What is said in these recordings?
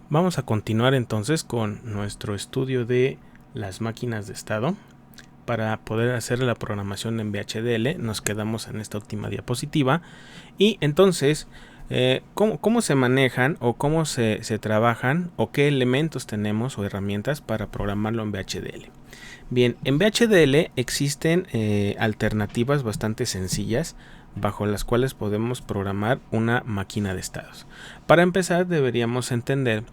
Vamos a continuar entonces con nuestro estudio de las máquinas de estado. Para poder hacer la programación en VHDL nos quedamos en esta última diapositiva y entonces ¿cómo se manejan o cómo se trabajan o qué elementos tenemos o herramientas para programarlo en VHDL. Bien, en VHDL existen alternativas bastante sencillas bajo las cuales podemos programar una máquina de estados. Para empezar deberíamos entender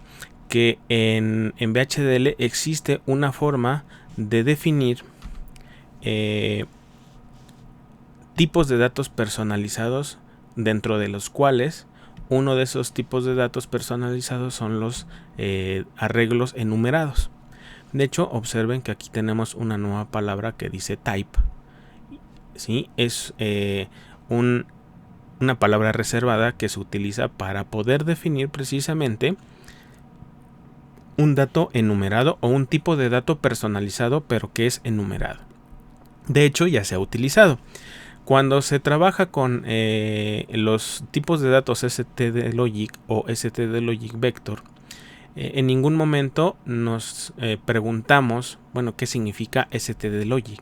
que en VHDL existe una forma de definir tipos de datos personalizados, dentro de los cuales uno de esos tipos de datos personalizados son los arreglos enumerados. De hecho, observen que aquí tenemos una nueva palabra que dice type. ¿Sí? Es una palabra reservada que se utiliza para poder definir precisamente un dato enumerado o un tipo de dato personalizado, pero que es enumerado. De hecho, ya se ha utilizado. Cuando se trabaja con los tipos de datos stdlogic o stdlogic vector, en ningún momento nos preguntamos, bueno, ¿qué significa stdlogic?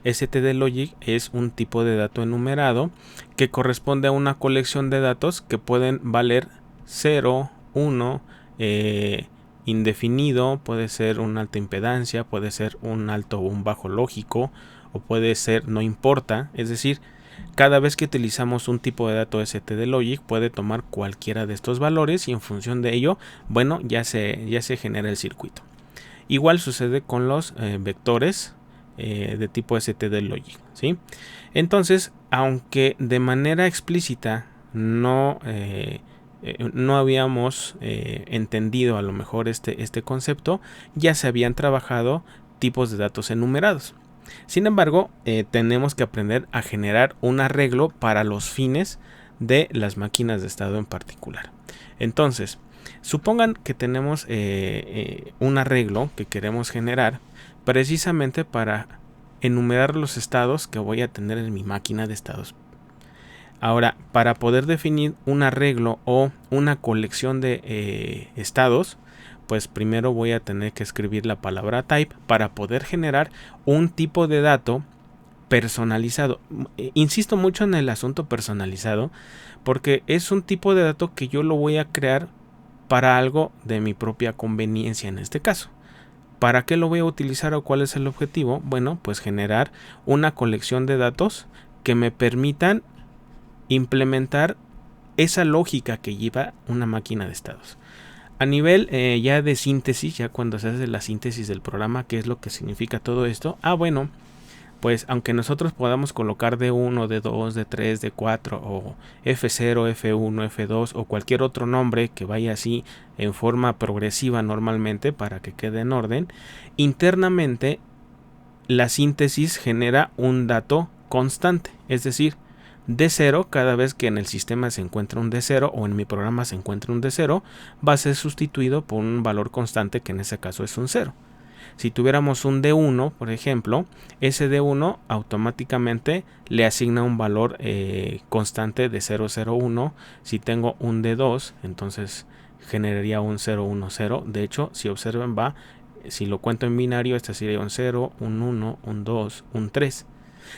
stdlogic es un tipo de dato enumerado que corresponde a una colección de datos que pueden valer 0, 1, indefinido, puede ser una alta impedancia, puede ser un alto o un bajo lógico, o puede ser no importa. Es decir, cada vez que utilizamos un tipo de dato stdlogic puede tomar cualquiera de estos valores y en función de ello, bueno, ya se genera el circuito. Igual sucede con los vectores de tipo stdlogic, ¿sí? Entonces, aunque de manera explícita no habíamos entendido a lo mejor este concepto, ya se habían trabajado tipos de datos enumerados. Sin embargo, tenemos que aprender a generar un arreglo para los fines de las máquinas de estado en particular. Entonces, supongan que tenemos un arreglo que queremos generar precisamente para enumerar los estados que voy a tener en mi máquina de estados. Ahora, para poder definir un arreglo o una colección de estados, pues primero voy a tener que escribir la palabra type para poder generar un tipo de dato personalizado. Insisto mucho en el asunto personalizado porque es un tipo de dato que yo lo voy a crear para algo de mi propia conveniencia en este caso. ¿Para qué lo voy a utilizar o cuál es el objetivo? Bueno, pues generar una colección de datos que me permitan implementar esa lógica que lleva una máquina de estados. A nivel ya de síntesis, ya cuando se hace la síntesis del programa, ¿qué es lo que significa todo esto? Bueno, pues aunque nosotros podamos colocar D1, D2, D3, D4 o F0, F1, F2 o cualquier otro nombre que vaya así en forma progresiva normalmente para que quede en orden, internamente la síntesis genera un dato constante, es decir, D0 cada vez que en el sistema se encuentra un D0 o en mi programa se encuentra un D0 va a ser sustituido por un valor constante que en ese caso es un 0. Si tuviéramos un D1, por ejemplo, ese D1 automáticamente le asigna un valor constante de 001. Si tengo un D2, entonces generaría un 010. De hecho, si observan, si lo cuento en binario, este sería un 0, un 1, un 2, un 3.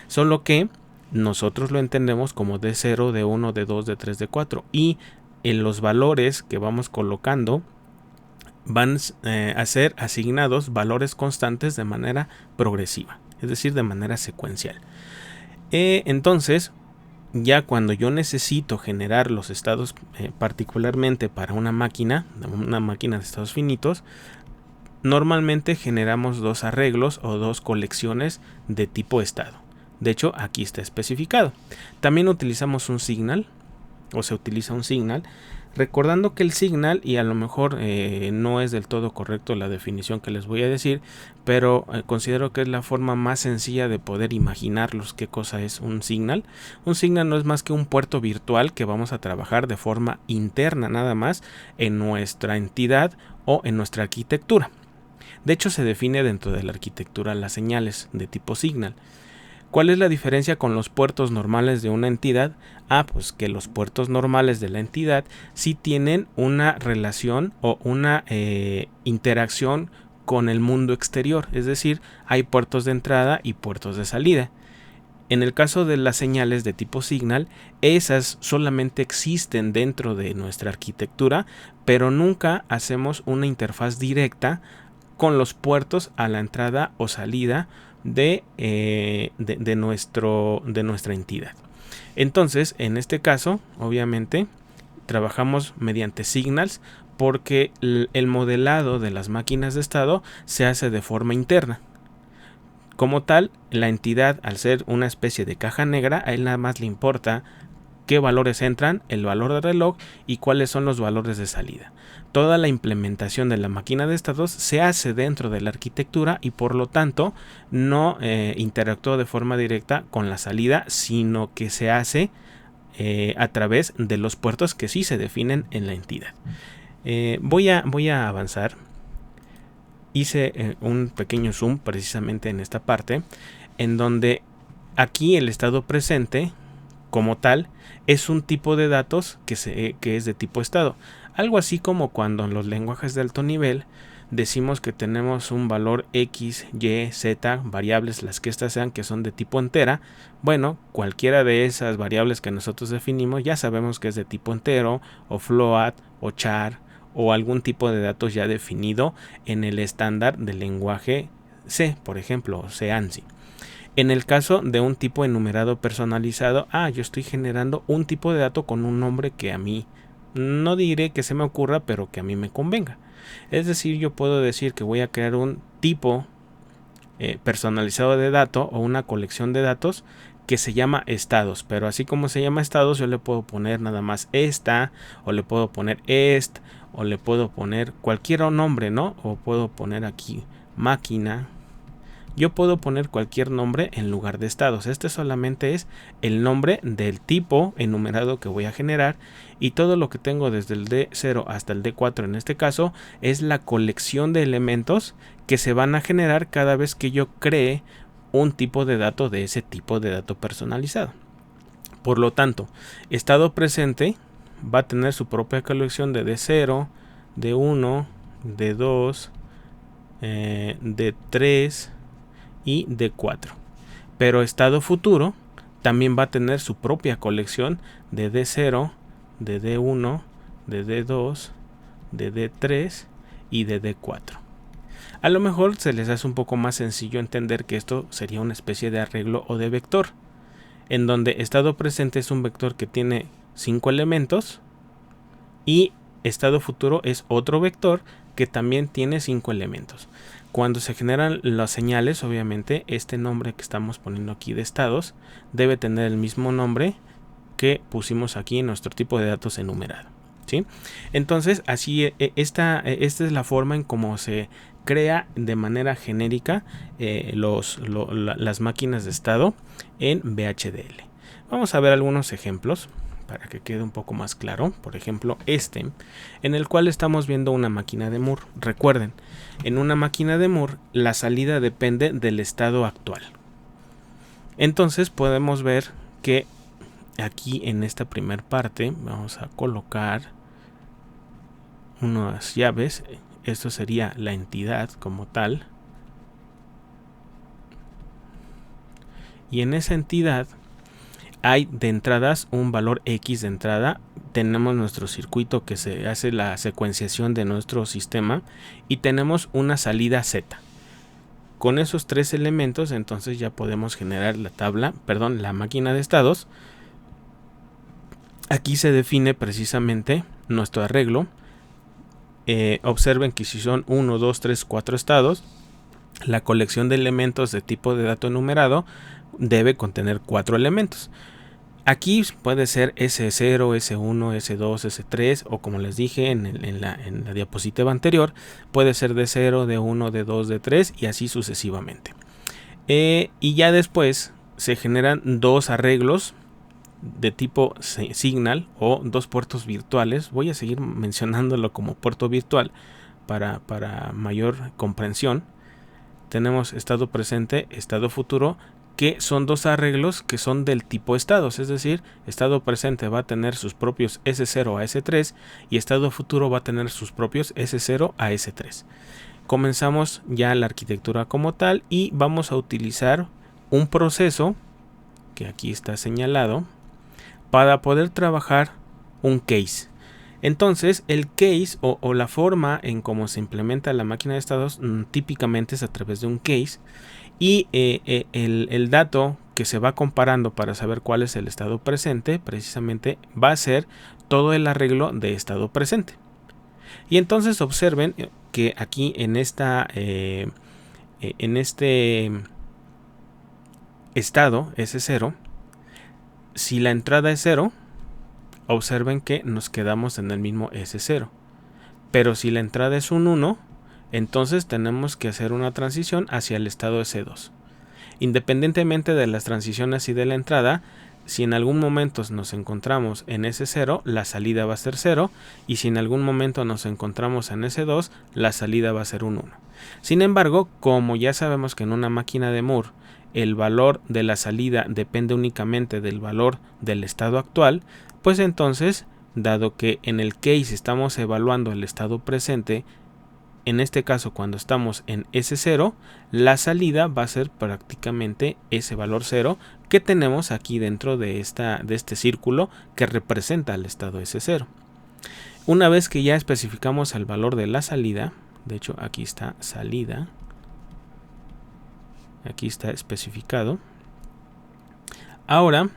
Solo que nosotros lo entendemos como D0, D1, D2, D3, D4 y en los valores que vamos colocando van a ser asignados valores constantes de manera progresiva, es decir, de manera secuencial. Entonces, ya cuando yo necesito generar los estados particularmente para una máquina de estados finitos, normalmente generamos dos arreglos o dos colecciones de tipo estado. De hecho, aquí está especificado. También utilizamos un signal, o se utiliza un signal, recordando que el signal, y a lo mejor no es del todo correcto la definición que les voy a decir, pero considero que es la forma más sencilla de poder imaginarlos qué cosa es un signal. Un signal no es más que un puerto virtual que vamos a trabajar de forma interna nada más en nuestra entidad o en nuestra arquitectura. De hecho, se define dentro de la arquitectura las señales de tipo signal. ¿Cuál es la diferencia con los puertos normales de una entidad? Pues que los puertos normales de la entidad sí tienen una relación o una interacción con el mundo exterior, es decir, hay puertos de entrada y puertos de salida. En el caso de las señales de tipo Signal, esas solamente existen dentro de nuestra arquitectura, pero nunca hacemos una interfaz directa con los puertos a la entrada o salida de nuestra entidad. Entonces, en este caso, obviamente, trabajamos mediante signals porque el modelado de las máquinas de estado se hace de forma interna. Como tal, la entidad, al ser una especie de caja negra, a él nada más le importa qué valores entran, el valor del reloj y cuáles son los valores de salida. Toda la implementación de la máquina de estados se hace dentro de la arquitectura y por lo tanto no interactúa de forma directa con la salida, sino que se hace a través de los puertos que sí se definen en la entidad. Voy a avanzar. Hice un pequeño zoom precisamente en esta parte, en donde aquí el estado presente como tal es un tipo de datos que es de tipo estado. Algo así como cuando en los lenguajes de alto nivel decimos que tenemos un valor X, Y, Z, variables, las que estas sean, que son de tipo entera. Bueno, cualquiera de esas variables que nosotros definimos ya sabemos que es de tipo entero, o float, o char, o algún tipo de datos ya definido en el estándar del lenguaje C, por ejemplo, C ANSI. En el caso de un tipo enumerado personalizado, yo estoy generando un tipo de dato con un nombre que a mí, no diré que se me ocurra, pero que a mí me convenga. Es decir, yo puedo decir que voy a crear un tipo personalizado de dato o una colección de datos que se llama estados, pero así como se llama estados, yo le puedo poner nada más esta, o le puedo poner o le puedo poner cualquier nombre, ¿no? O puedo poner aquí máquina. Yo puedo poner cualquier nombre en lugar de estados. Este solamente es el nombre del tipo enumerado que voy a generar, y todo lo que tengo desde el D0 hasta el D4 en este caso es la colección de elementos que se van a generar cada vez que yo cree un tipo de dato de ese tipo de dato personalizado. Por lo tanto, estado presente va a tener su propia colección de D0, D1, D2, D3 y D4. Pero estado futuro también va a tener su propia colección de D0, de D1, de D2, de D3 y de D4. A lo mejor se les hace un poco más sencillo entender que esto sería una especie de arreglo o de vector, en donde estado presente es un vector que tiene 5 elementos y estado futuro es otro vector que también tiene 5 elementos. Cuando se generan las señales, obviamente este nombre que estamos poniendo aquí de estados debe tener el mismo nombre que pusimos aquí en nuestro tipo de datos enumerado, ¿sí? Entonces, así esta es la forma en cómo se crea de manera genérica las máquinas de estado en VHDL. Vamos a ver algunos ejemplos para que quede un poco más claro. Por ejemplo, en el cual estamos viendo una máquina de Moore. Recuerden, en una máquina de Moore la salida depende del estado actual. Entonces podemos ver que aquí en esta primera parte vamos a colocar unas llaves. Esto sería la entidad como tal. Y en esa entidad hay de entradas un valor X de entrada. Tenemos nuestro circuito que se hace la secuenciación de nuestro sistema y tenemos una salida Z. Con esos tres elementos entonces ya podemos generar la máquina de estados. Aquí se define precisamente nuestro arreglo. Observen que si son 1, 2, 3, 4 estados, la colección de elementos de tipo de dato enumerado debe contener 4 elementos. Aquí puede ser S0, S1, S2, S3 o como les dije en la diapositiva anterior, puede ser D0, D1, D2, D3 y así sucesivamente. Y ya después se generan dos arreglos de tipo Signal o dos puertos virtuales. Voy a seguir mencionándolo como puerto virtual para mayor comprensión. Tenemos estado presente, estado futuro, que son dos arreglos que son del tipo estados, es decir, estado presente va a tener sus propios S0 a S3 y estado futuro va a tener sus propios S0 a S3. Comenzamos ya la arquitectura como tal y vamos a utilizar un proceso que aquí está señalado para poder trabajar un case. Entonces el case o la forma en cómo se implementa la máquina de estados típicamente es a través de un case. Y el dato que se va comparando para saber cuál es el estado presente precisamente va a ser todo el arreglo de estado presente. Y entonces observen que aquí en este estado S0, si la entrada es 0, observen que nos quedamos en el mismo S0. Pero si la entrada es un 1, entonces tenemos que hacer una transición hacia el estado S2. Independientemente de las transiciones y de la entrada, si en algún momento nos encontramos en S0, la salida va a ser 0, y si en algún momento nos encontramos en S2, la salida va a ser un 1. Sin embargo, como ya sabemos que en una máquina de Moore el valor de la salida depende únicamente del valor del estado actual, pues entonces, dado que en el case estamos evaluando el estado presente, en este caso cuando estamos en S0, la salida va a ser prácticamente ese valor 0 que tenemos aquí dentro de este círculo que representa el estado S0. Una vez que ya especificamos el valor de la salida, de hecho aquí está salida, aquí está especificado, ahora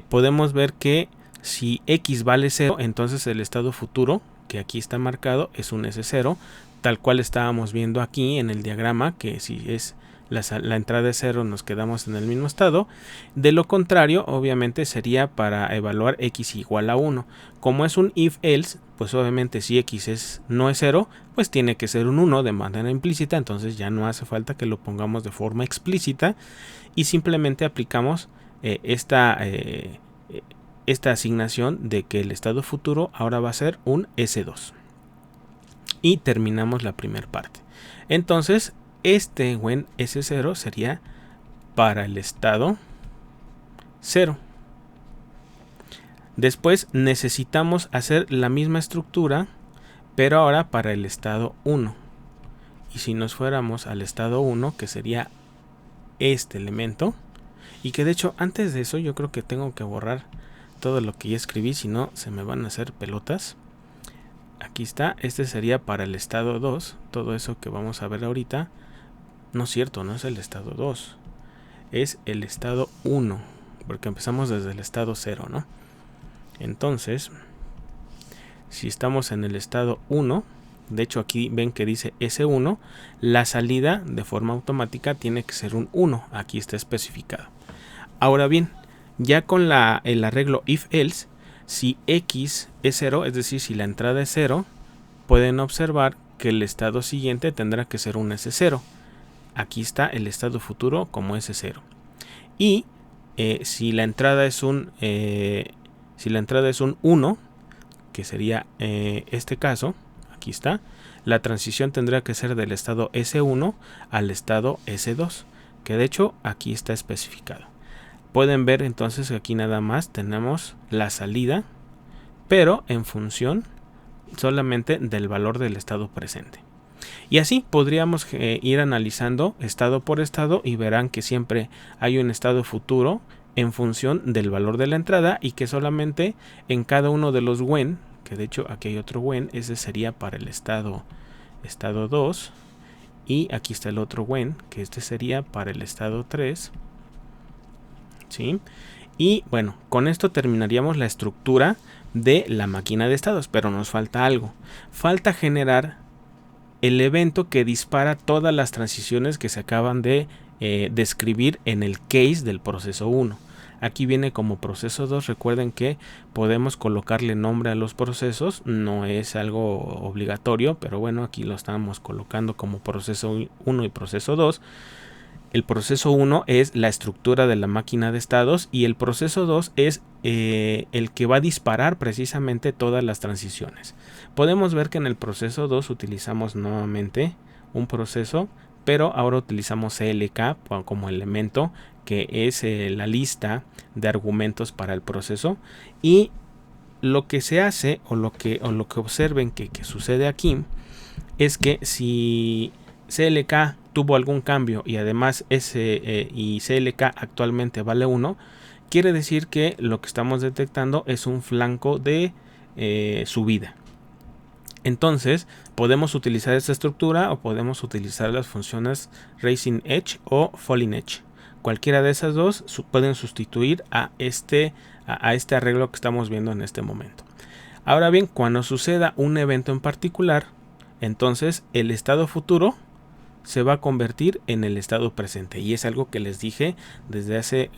podemos ver que si X vale 0, entonces el estado futuro, que aquí está marcado, es un S0, tal cual estábamos viendo aquí en el diagrama, que si es la entrada es 0 nos quedamos en el mismo estado. De lo contrario, obviamente sería para evaluar X igual a 1. Como es un if else, pues obviamente si X no es 0, pues tiene que ser un 1 de manera implícita, entonces ya no hace falta que lo pongamos de forma explícita y simplemente aplicamos esta asignación de que el estado futuro ahora va a ser un S2. Y terminamos la primera parte. Entonces, este when S0 sería para el estado 0. Después necesitamos hacer la misma estructura, pero ahora para el estado 1. Y si nos fuéramos al estado 1, que sería este elemento, y que de hecho antes de eso yo creo que tengo que borrar todo lo que ya escribí, si no se me van a hacer pelotas. Aquí está, este sería para el estado 2, todo eso que vamos a ver ahorita. No es cierto, no es el estado 2, es el estado 1, porque empezamos desde el estado 0, ¿no? Entonces, si estamos en el estado 1, de hecho aquí ven que dice S1, la salida de forma automática tiene que ser un 1, aquí está especificado. Ahora bien, ya con el arreglo if else, si X es 0, es decir, si la entrada es 0, pueden observar que el estado siguiente tendrá que ser un S0. Aquí está el estado futuro como S0. Y si la entrada es un 1, que sería este caso, aquí está, la transición tendrá que ser del estado S1 al estado S2, que de hecho aquí está especificado. Pueden ver entonces que aquí nada más tenemos la salida, pero en función solamente del valor del estado presente. Y así podríamos ir analizando estado por estado y verán que siempre hay un estado futuro en función del valor de la entrada y que solamente en cada uno de los when, que de hecho aquí hay otro when, ese sería para el estado 2, y aquí está el otro when, que este sería para el estado 3. ¿Sí? Y bueno, con esto terminaríamos la estructura de la máquina de estados, pero nos falta algo. Falta generar el evento que dispara todas las transiciones que se acaban de describir en el case del proceso 1. Aquí viene como proceso 2. Recuerden que podemos colocarle nombre a los procesos, no es algo obligatorio, pero bueno, aquí lo estamos colocando como proceso 1 y proceso 2. El proceso 1 es la estructura de la máquina de estados y el proceso 2 es el que va a disparar precisamente todas las transiciones. Podemos ver que en el proceso 2 utilizamos nuevamente un proceso pero ahora utilizamos CLK como elemento, que es la lista de argumentos para el proceso. Y lo que se hace o lo que observen que sucede aquí es que si CLK tuvo algún cambio y además y CLK actualmente vale 1, quiere decir que lo que estamos detectando es un flanco de subida. Entonces podemos utilizar esta estructura o podemos utilizar las funciones Rising Edge o Falling Edge. Cualquiera de esas dos pueden sustituir a este arreglo que estamos viendo en este momento. Ahora bien, cuando suceda un evento en particular, entonces el estado futuro se va a convertir en el estado presente, y es algo que les dije desde hace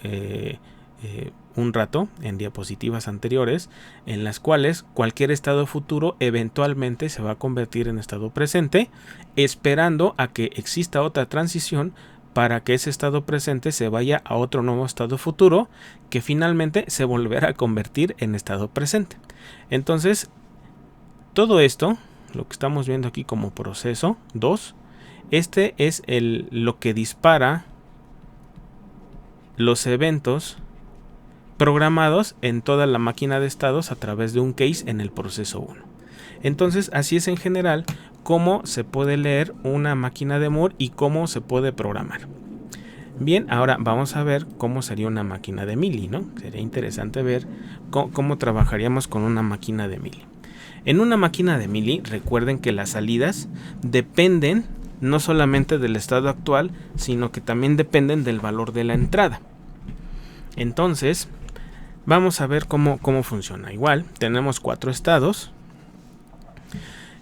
un rato en diapositivas anteriores, en las cuales cualquier estado futuro eventualmente se va a convertir en estado presente, esperando a que exista otra transición para que ese estado presente se vaya a otro nuevo estado futuro, que finalmente se volverá a convertir en estado presente. Entonces, todo esto, lo que estamos viendo aquí como proceso 2, este es lo que dispara los eventos programados en toda la máquina de estados a través de un case en el proceso 1. Entonces, así es en general cómo se puede leer una máquina de Moore y cómo se puede programar. Bien, ahora vamos a ver cómo sería una máquina de Mealy, ¿no? Sería interesante ver cómo trabajaríamos con una máquina de Mealy. En una máquina de Mealy, recuerden que las salidas dependen no solamente del estado actual, sino que también dependen del valor de la entrada. Entonces, vamos a ver cómo funciona. Igual, tenemos 4 estados.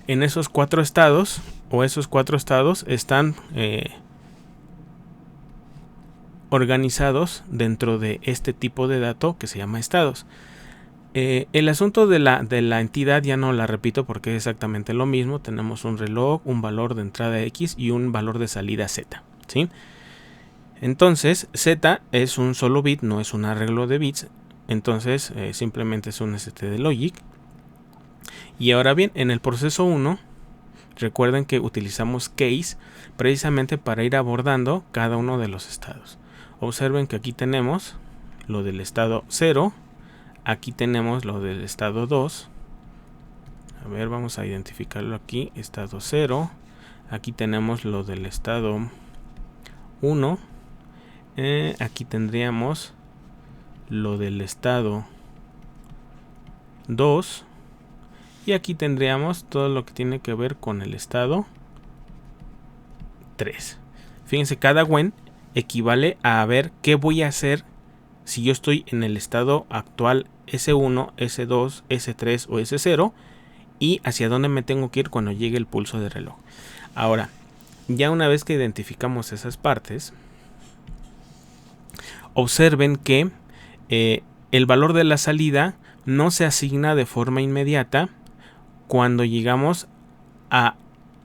En esos 4 estados, están organizados dentro de este tipo de dato que se llama estados. El asunto de la entidad ya no la repito porque es exactamente lo mismo. Tenemos un reloj, un valor de entrada X y un valor de salida Z, ¿sí? Entonces, Z es un solo bit, no es un arreglo de bits. Entonces, simplemente es un ST de logic. Y ahora bien, en el proceso 1, recuerden que utilizamos case precisamente para ir abordando cada uno de los estados. Observen que aquí tenemos lo del estado 0, aquí tenemos lo del estado 2. A ver, vamos a identificarlo aquí, estado 0. Aquí tenemos lo del estado 1. Aquí tendríamos lo del estado 2. Y aquí tendríamos todo lo que tiene que ver con el estado 3. Fíjense, cada when equivale a ver qué voy a hacer si yo estoy en el estado actual S1, S2, S3 o S0 y hacia dónde me tengo que ir cuando llegue el pulso de reloj. Ahora, ya una vez que identificamos esas partes, observen que el valor de la salida no se asigna de forma inmediata cuando llegamos a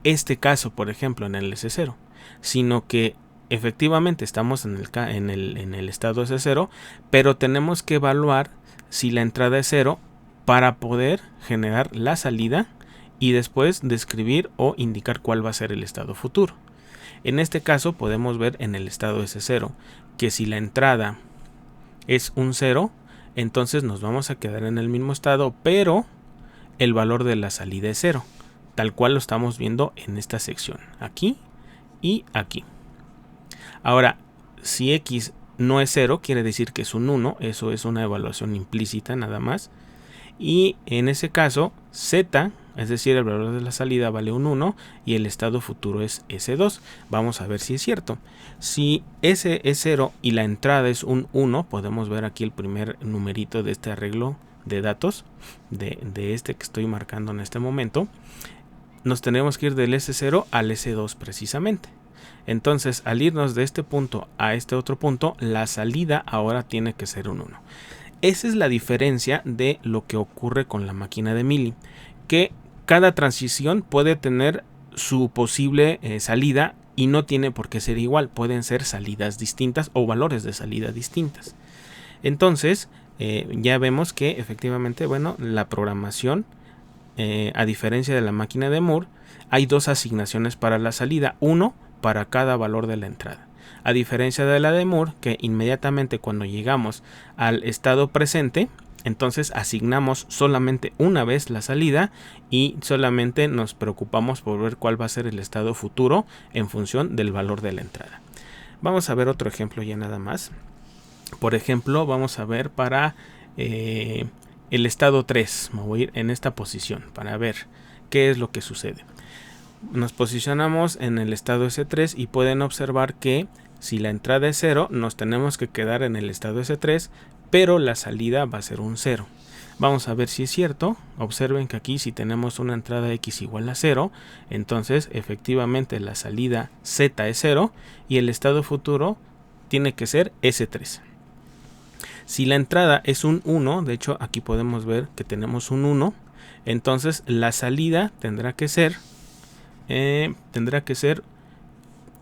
este caso, por ejemplo, en el S0, sino que efectivamente estamos en el estado S0, pero tenemos que evaluar si la entrada es 0 para poder generar la salida y después describir o indicar cuál va a ser el estado futuro. En este caso podemos ver en el estado S0 que si la entrada es un 0, entonces nos vamos a quedar en el mismo estado, pero el valor de la salida es 0, tal cual lo estamos viendo en esta sección, aquí y aquí. Ahora, si X no es 0, quiere decir que es un 1, eso es una evaluación implícita nada más. Y en ese caso, Z, es decir, el valor de la salida vale un 1 y el estado futuro es S2. Vamos a ver si es cierto. Si S es 0 y la entrada es un 1, podemos ver aquí el primer numerito de este arreglo de datos, de este que estoy marcando en este momento. Nos tenemos que ir del S0 al S2 precisamente. Entonces, al irnos de este punto a este otro punto, la salida ahora tiene que ser un 1. Esa es la diferencia de lo que ocurre con la máquina de Mealy, que cada transición puede tener su posible salida y no tiene por qué ser igual, pueden ser salidas distintas o valores de salida distintas. Entonces, ya vemos que efectivamente, bueno, la programación, a diferencia de la máquina de Moore, hay dos asignaciones para la salida. Uno, para cada valor de la entrada. A diferencia de la de Moore, que inmediatamente cuando llegamos al estado presente, entonces asignamos solamente una vez la salida y solamente nos preocupamos por ver cuál va a ser el estado futuro en función del valor de la entrada. Vamos a ver otro ejemplo ya nada más. Por ejemplo, vamos a ver para el estado 3. Me voy a ir en esta posición para ver qué es lo que sucede. Nos posicionamos en el estado S3 y pueden observar que si la entrada es 0, nos tenemos que quedar en el estado S3, pero la salida va a ser un 0. Vamos a ver si es cierto. Observen que aquí si tenemos una entrada X igual a 0, entonces efectivamente la salida Z es 0 y el estado futuro tiene que ser S3. Si la entrada es un 1, de hecho aquí podemos ver que tenemos un 1, entonces la salida tendrá que ser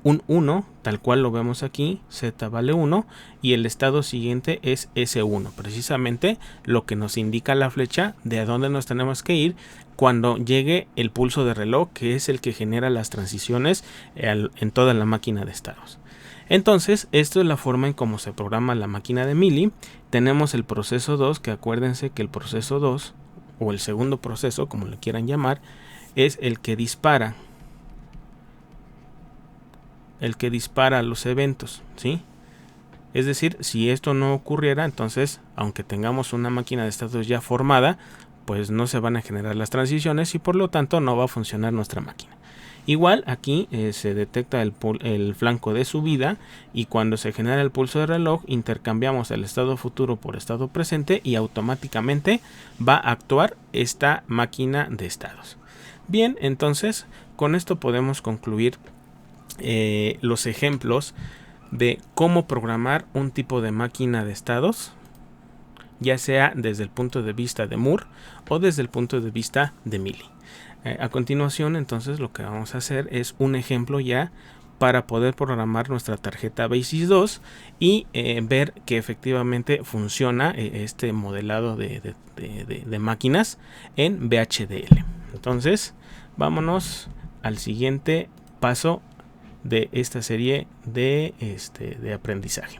un 1, tal cual lo vemos aquí, Z vale 1, y el estado siguiente es S1, precisamente lo que nos indica la flecha de a dónde nos tenemos que ir cuando llegue el pulso de reloj, que es el que genera las transiciones en toda la máquina de estados. Entonces, esto es la forma en cómo se programa la máquina de Mealy. Tenemos el proceso 2, que acuérdense que el proceso 2, o el segundo proceso, como le quieran llamar, es el que dispara los eventos, ¿sí? Es decir, si esto no ocurriera, entonces, aunque tengamos una máquina de estados ya formada, pues no se van a generar las transiciones y por lo tanto no va a funcionar nuestra máquina. Igual aquí se detecta el flanco de subida y cuando se genera el pulso de reloj intercambiamos el estado futuro por estado presente y automáticamente va a actuar esta máquina de estados. Bien, entonces con esto podemos concluir los ejemplos de cómo programar un tipo de máquina de estados, ya sea desde el punto de vista de Moore o desde el punto de vista de Mealy. A continuación, entonces, lo que vamos a hacer es un ejemplo ya para poder programar nuestra tarjeta BASIS 2 y ver que efectivamente funciona este modelado de máquinas en VHDL. Entonces, vámonos al siguiente paso de esta serie de aprendizaje.